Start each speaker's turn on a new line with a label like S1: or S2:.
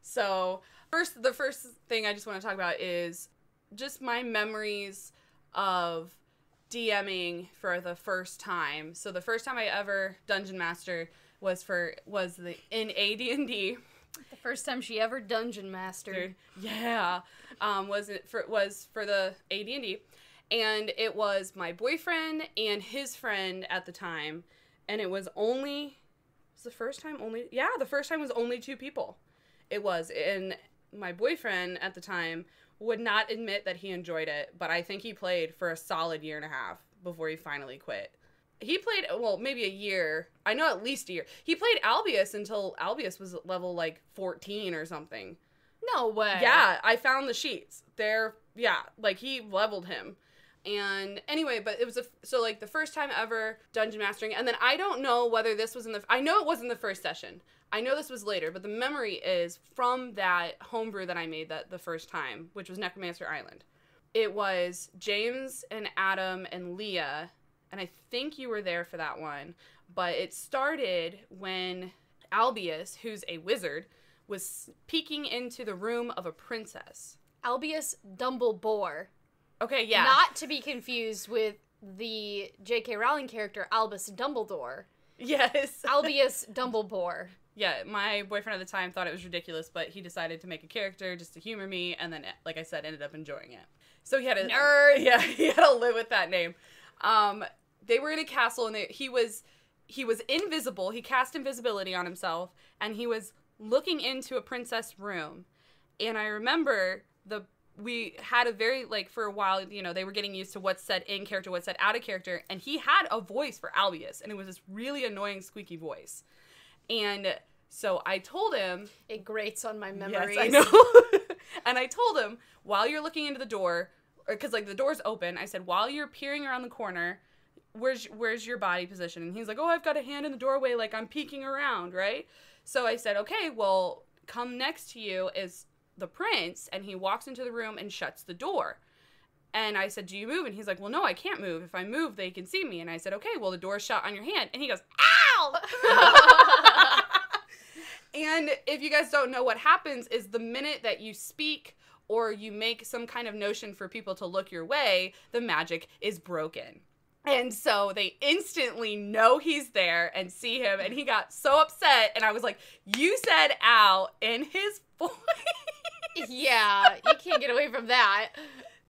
S1: So the first thing I just want to talk about is just my memories of DMing for the first time. So the first time I ever Dungeon Mastered was in AD&D.
S2: The first time she ever Dungeon Mastered.
S1: Yeah. Was for the AD&D. And it was my boyfriend and his friend at the time. And it was the first time was only 2 people. It was. And my boyfriend at the time would not admit that he enjoyed it, but I think he played for a solid 1.5 years before he finally quit. He played, maybe a year. I know at least a year. He played Albius until Albius was level, 14 or something.
S2: No way.
S1: Yeah, I found the sheets. He leveled him. And anyway, but it was the first time ever dungeon mastering. And then I don't know whether this was I know it wasn't the first session. I know this was later, but the memory is from that homebrew that I made the first time, which was Necromancer Island. It was James and Adam and Leah, and I think you were there for that one, but it started when Albius, who's a wizard, was peeking into the room of a princess.
S2: Albius Dumblebore.
S1: Okay, yeah.
S2: Not to be confused with the J.K. Rowling character Albus Dumbledore.
S1: Yes.
S2: Albius Dumblebore.
S1: Yeah, my boyfriend at the time thought it was ridiculous, but he decided to make a character just to humor me, and then, like I said, ended up enjoying it. So he had to...
S2: Nerd!
S1: Yeah, he had to live with that name. They were in a castle, and he was invisible. He cast invisibility on himself, and he was looking into a princess room. And I remember we had a very, for a while, they were getting used to what's said in character, what's said out of character, and he had a voice for Albius, and it was this really annoying, squeaky voice. And so I told him...
S2: It grates on my memories.
S1: Yes, I know. And I told him, while you're looking into the door, because, the door's open, I said, while you're peering around the corner, where's your body position? And he's like, I've got a hand in the doorway, I'm peeking around, right? So I said, okay, well, come next to you is the prince, and he walks into the room and shuts the door. And I said, do you move? And he's like, well, no, I can't move. If I move, they can see me. And I said, okay, well, the door's shut on your hand. And he goes, ow! And if you guys don't know, what happens is the minute that you speak or you make some kind of notion for people to look your way, the magic is broken. And so they instantly know he's there and see him, and he got so upset, and I was like, you said ow in his voice.
S2: Yeah, you can't get away from that.